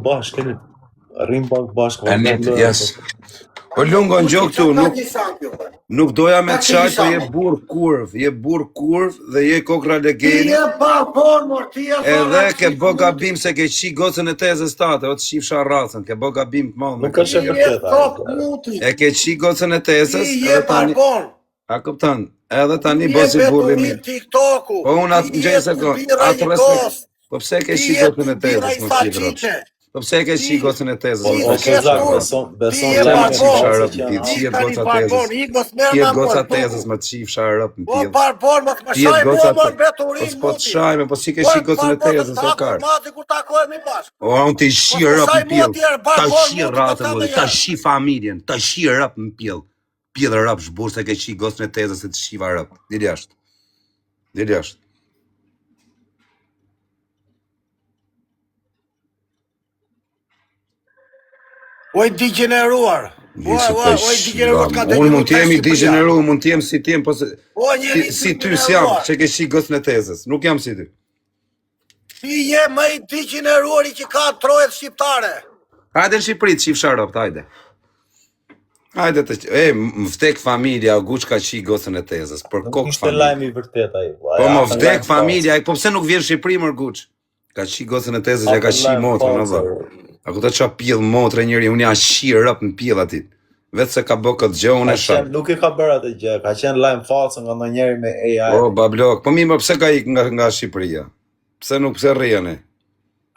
bashkë, rrim pak bashkë. Yes. Po lungo në gjokë tu, nuk doja me të qaj, po je burr kurv dhe je kokra legeni. Edhe ke bë gabim se ke qi gocën e tezës tate, o të shifsha racën, ke bë gabim të madh. Nuk është e vërteta. E ke qi gocën e tezës, edhe tani... A kupton, edhe tani bosi burri mirë. Po unë atë gjej se atë respekt. Po pse ke qi gocën e tezës, më qi Po pse ke qi gocën e tezës? Beson Tijet goca tezës më të qifsha rëp në pjellë. Tijet goca tezës. Po të shajme, po si ke qi gocën e tezës, o karë. O, unë të shi rëp në pjellë. Ta shi ratën, ta shi familjen, ta shi rëp në pjellë. Pjellë rëp shburë se ke qi gocën e tezës e të shiva rëp. Dili ashtë. Dili ashtë. Oj digjeneruar. Unë mund t'jemi digjeneruar, mund t'jem si t'jem, po si ty s'jam, që ke shi gocën e tezës. Nuk jam si ty. Ti je më i digjeneruari që ka trojet shqiptare. Hajde në Shqipëri të qifsha rëpt, hajde. Hajde të më vdek familja, o guq ka qi gocën e tezës, për kokë familja. Nuk ishte lajmi vërtet ai. Po më vdek familja, po pse nuk vjen Shqipëri mër guq? Ka qi gocën e tezës, ja ka qi motrë, në vë. A ku të qa pjellë motre njëri, unë ja shirë rëp në pjellë atit. Vetë se ka bë këtë gjë, unë e shak. Nuk i ka bërë atë gjë, ka qenë lajmë falsë nga në njeri me AI. O, bablok, po mi më pse ka ik nga Shqipëria? Pse nuk pse rrijani?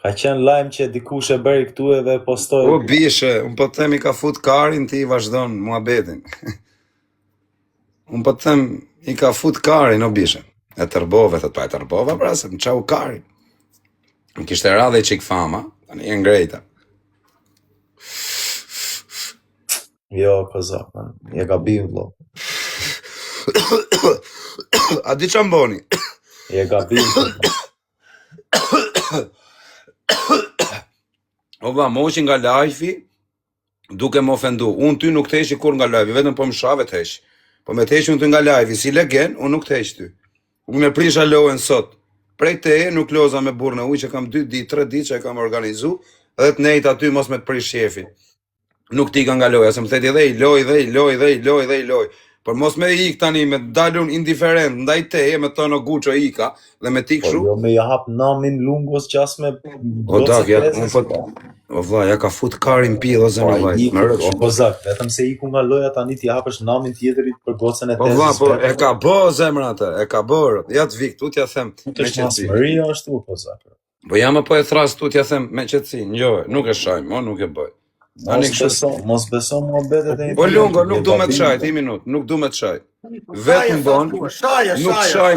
Ka qenë lajmë që dikush e bëri këtu edhe postoj. O, bishe, unë po të them i ka fut karin, ti i vazhdon muhabetin. Unë po të them i ka fut karin, o bishe. E tërbove, thët pa e tërbove, pra se më qau karin. Më kishte radhe i qik fama, tani e ngrejta. Jo, kozak, man. Je gabim, vlo. A di që mboni? Je gabim. O va, moqin nga lajfi, duke më ofendu. Unë ty nuk të eshi kur nga lajfi, vetëm po më shave të eshi. Po me të eshi unë ty nga lajfi, si legen, unë nuk të eshi ty. Unë me prisha lohen sot. Prej te e nuk loza me burë në uj, që kam 2 ditë, 3 ditë që e kam organizu, edhe të nejtë aty mos me të prish shefin. Nuk ti ka nga loja, se më theti dhe i loj. Por mos me ik tani, me dalun indiferent, ndaj te e me tono guqo ika, dhe me ti këshu. Jo me jahap namin lungos qas me... O dak, o vla, ja ka fut karin pil o zemë vaj. O kozak, vetëm se iku nga loja tani ti hapësh namin tjetërit për gocën e tezës. O vla, po e ka bë zemra atë, e ka bërë. Ja të vik, tu t'ja them me qëtësi. Masmëria është u kozak. Po jam po e thras, tu t'ja them me qëtësi, njoj, nuk e shajmë, o nuk e bëj. Mos beson mua betet e... Po lungo, nuk du me të shaj, ti minut, nuk du me të shaj. Vetë në bon, nuk shaj,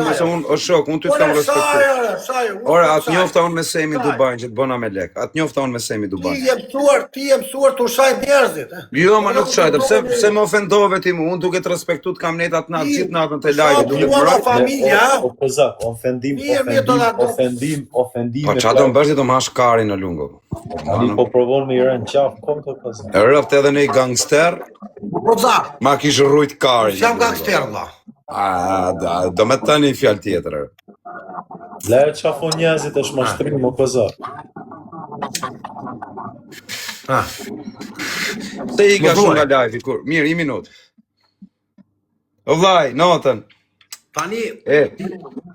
mëse unë, o shok, unë ty të kam respektu. Ora, atë njofta unë me Semi Dubajnë, që të bona me lek, atë njofta unë me Semi Dubajnë. Ti jem suar të shaj njerëzit. Jo, ma nuk shaj, pse më ofendove ti mu, unë duke të respektu të kam netat natë, gjithë natën të lajve, duke të mëraj. O kozak, ofendim. Po qa do më bërshti të më hash karin në lungo. Ani po provon me i rënë qafë, kom të kozak. E rëft edhe në i gangster, ma kishë rrujt karin. Jam gangster, la. Do me të tani fjall tjetër. Lejë qafo njëzit është mashtrim, o kozak. Se i ka shumë nga lajfi, kur? Mirë, i minut. O vlaj, notën. Tani...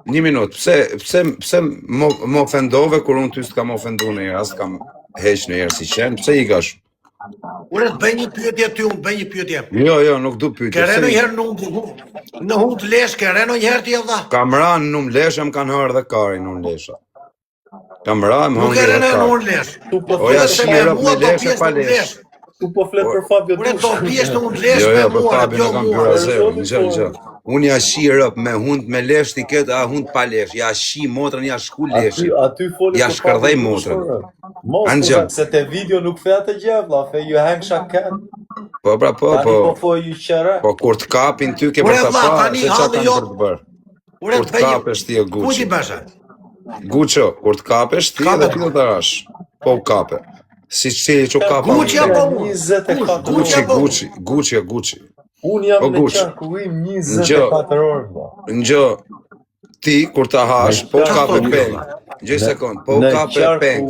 Një minut, pse më ofendove, kur unë ty s'ka më ofendu në herë, as t'kam heq në herë si qenë, pse i ka shumë? Ure të bëj një pyetje ty, unë bëj një pyetje. Jo, nuk du pyetje. Kere në njëherë në hund lesh, kere në njëherë t'i edhe? Kam ra në më leshe, më kanë hërë dhe karin në lesha. Kam ra, më hëngë dhe karin. Nuk kere në hund lesh. Oja shirëp në leshe pa lesh. Tu po flet për Fabio Dush. Ure do pjesë në hund lesh me mua, Fabio në kam bërë zërë, në unë ja shirëp me hund me lesh t'i këtë, a hund pa lesh. Ja shi motrën, ja shku leshi. Ja shkërdhej motrën. Mos, se te video nuk fe atë gjevla, fe ju hang shaken. Po, po kur t'kapin ty ke për të parë, se që kanë për të bërë. Kur t'kapesh ti e Gucci. Kuti beshe? Guccio, kur t'kapesh ti edhe ti do të rash. Po u kape. Si që që kapa. Gucci apo Gucci. Unë jam me qarkurim 24 orë. Nxo, ti kur ta hash, po kape peng. Gjej sekond, po u Në kape qarku peng. im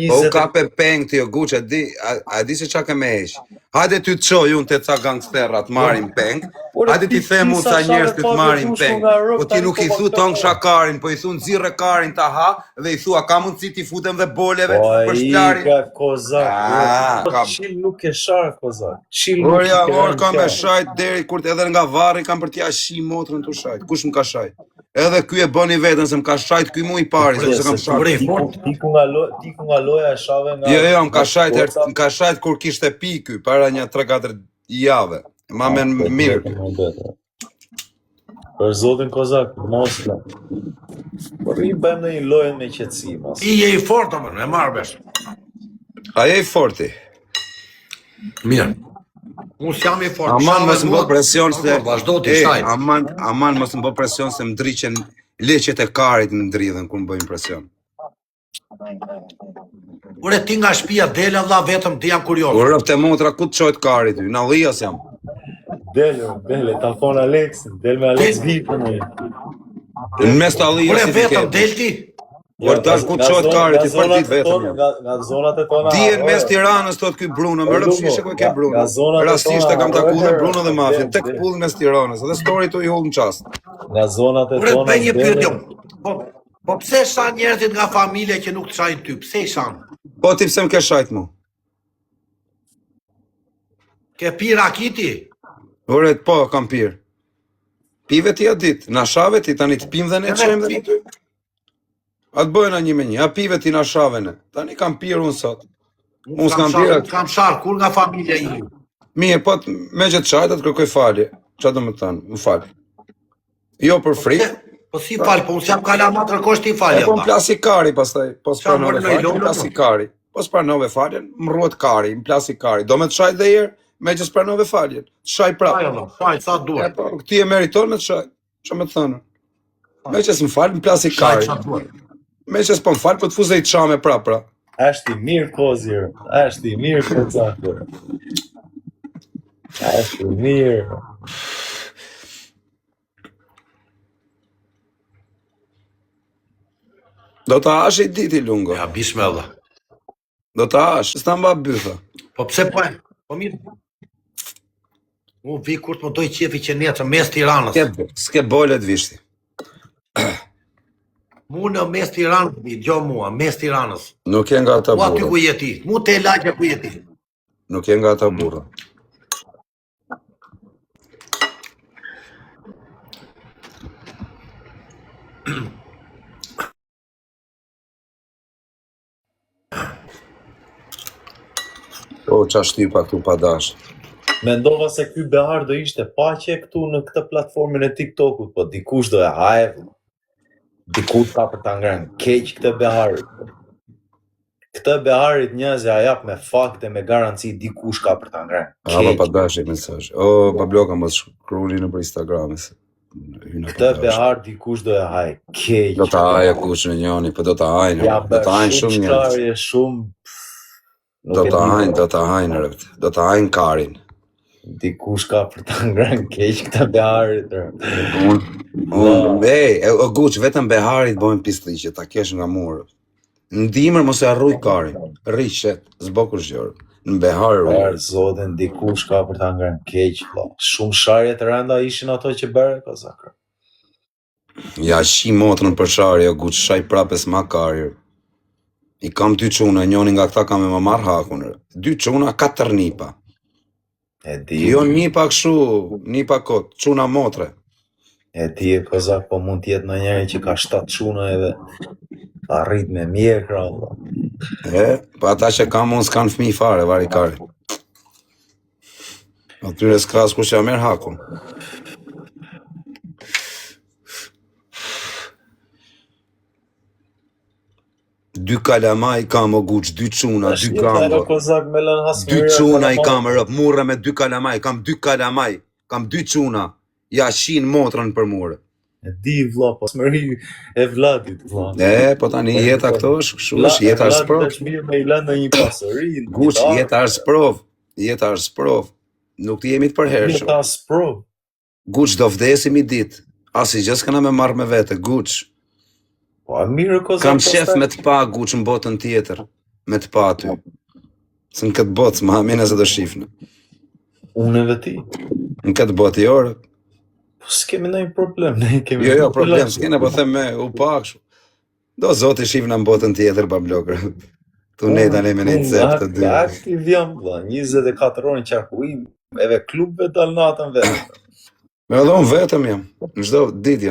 Po u 20 kape peng ti o guç, a di se çka ke me heq. Hajde ty të çoj unë te ca gangsterrat marrin peng. Hajde ti them unë ca njerëz të marrin peng. Po ti nuk i thu tong shakarin, po i thu nxirre karin ta ha dhe i thua ka mundsi ti futem dhe boleve Po për ai shplarin. ka kozak. Kam. Çil nuk e shar kozak. Çil Por nuk ja, i or kam me shajt deri kur edhe nga varri kam për t'ja shi motrën tu shajt. Kush më ka shajt? Edhe ky e bëni veten se më ka shajt ky mu i pari, sepse kam shajt. Ti ku nga loja e shave nga. Jo, më ka shajt kur kishte pi ky para një 3-4 jave. Ma men mirë. Për zotin kozak, mos la. Por i bëjmë në një lojën me qetësi, mas. I je i fort, aman, e marrë besh. A je i forti? Mirë. Unë s'jam i fort. Aman mos më bë presion se vazhdo ti shajt. Aman mos më bë presion se më ndriqen leqet e karit më ndridhen kur më bëjnë presion. Ure ti nga shtëpia del valla vetëm ti jam kurioz. Kur rëpte motra ku të çohet kari ty? Na dhijas jam. Dele, ta thon Aleksin, del me Alex Vipën. Në mes të allijas Ure si vetëm ti del ti. Por dal ku të çohet kari ti për ditë vetëm. Nga zonat e tona. Dihen mes Tiranës thot ky Bruno, më rëpshishe ku e ke Bruno. Rastisht e kam takuar me Bruno dhe mafia tek pulli mes Tiranës. Edhe story tu i hull në çast. Nga zonat e Ure tona. bëj një pyetje. Po pse shan njerëzit nga familja që nuk të shajnë ty? Pse i shan? Po ti pse më ke shajt mu? Ke pi rakiti? Ore po kam pirë. Pive ti atë ditë, na shave ti tani të pim dhe ne çojmë dhe ty. A të bëjna një me një, a pive ti na shave ne. Tani kam pirë unë sot. Unë s'kam pirë. Kam shar kur nga familja ime. Mirë, po me që të shajt atë kërkoj falje. Qa do më të thënë, më falë. Jo për frikë. Po si fal, po unë s'jam kalama tërkosh ti falje. Po më plasi kari pastaj, po Qa s'pranove më faljen, lojë, më plasi kari. Po s'pranove faljen, më ruhet kari, më plasi kari. Do me të shajt dhe herë, me që s'pranove faljen. Shaj prapë. Shaj, sa duhet. Po, ti e meriton me të shaj. Qa me të thënë? Me që s'më falë, më plasi kari. Me që s'po më falë, po të fuzej të shame prapë, pra. Ashtë i mirë kozir. Ashtë i mirë kozakër. Ashtë i mirë. Do të hash i diti lungo. Ja, bismillah. Do të hash, s'ta mba bytha. Po pse po e? Po mirë. Unë vi kur të më doj qefi që netër mes Tiranës. S'ke bolet vishti. Mu në mes Tiranës, gjo mua, mes Tiranës. Nuk je nga ata Mu aty burra. ku jeti. Mu te lagja ku jeti. Nuk je nga ata burra. O, qa shtypa këtu pa dash. Mendova se ky Behar do ishte paqe këtu në këtë platformën e TikTokut, po dikush do e hajë. Dikush ka për ta ngrënë keq këtë Beharit. Këtë Beharit njerëzja jap me fakte, me garanci, dikush ka për ta ngrënë Hava pa keq. dash i mesazh. O, babloka mos shkruani në për Instagram. Këtë Behar dikush do e hajë keq. Do ta haja kush në njoni, po do ta hajnë. Ja, Do ta hajnë shumë njerëz. shkarje, shumë. Do ta hajnë, do ta hajnë rëpt. Do ta hajnë karin. Dikush ka për ta ngrënë keq këtë Beharit. O guç, vetëm Beharit bojnë pisliqe, ta kesh nga murë. Në dimër mos e harruj karin. Rri shet, s'bo kush gjë. Në Behar Për zotin, dikush ka për ta ngrënë keq. Shumë sharje të rënda ishin ato që bërë kozakër. ja shi motrën për sharje, o guç, shaj prapes ma karir. I kam 2 çuna, njoni nga këta kam e më marr hakun. 2 çuna, 4 nipa. E di, Jo nipa kështu, nipa kot, çuna motre. e di e kozak, po mund tjetë në njëri që ka 7 çuna edhe ka rrit me mjekra, Allah. Po ata që kam unë s'kan fëmijë fare, vari kari. Atyre s'kas kush ja merr hakun. Dy kalamaj kam o guç, 2 çuna, 2 gambo. Kozak me lën 2 çuna i kam rëp, murre me 2 kalamaj, kam 2 kalamaj, kam 2 çuna. Ja shin motrën për murë. E di vlla, po smëri e vladit vlla. Po tani jeta këto është, kështu është, jeta është sprov. Është mirë me i lënë në një pasuri. Guç, jeta është sprov. Jeta është sprov. Nuk të jemi të përhershëm. Jeta sprov. Guç, do vdesim i ditë. Asnjë gjë s'kena me marrë me vete, guç. Po, a mirë kozë. Kam shef me të pagu që në botën tjetër, me të pa aty. Se në këtë botë, s'ma hamine se do shifnë. Unë e veti. Në këtë botë i orë. Po s'kemi ndonjë problem, ne kemi. Jo, problem, s'kene po them me u pakshu. Do zoti shifna në botën tjetër, pa blokër. Tu ne tani me nejtë zep të dy. Aktiv jam, 24 orë në qarkuim, edhe klubve dal natën vetë. Me edhe unë vetëm jam, në çdo ditë jam.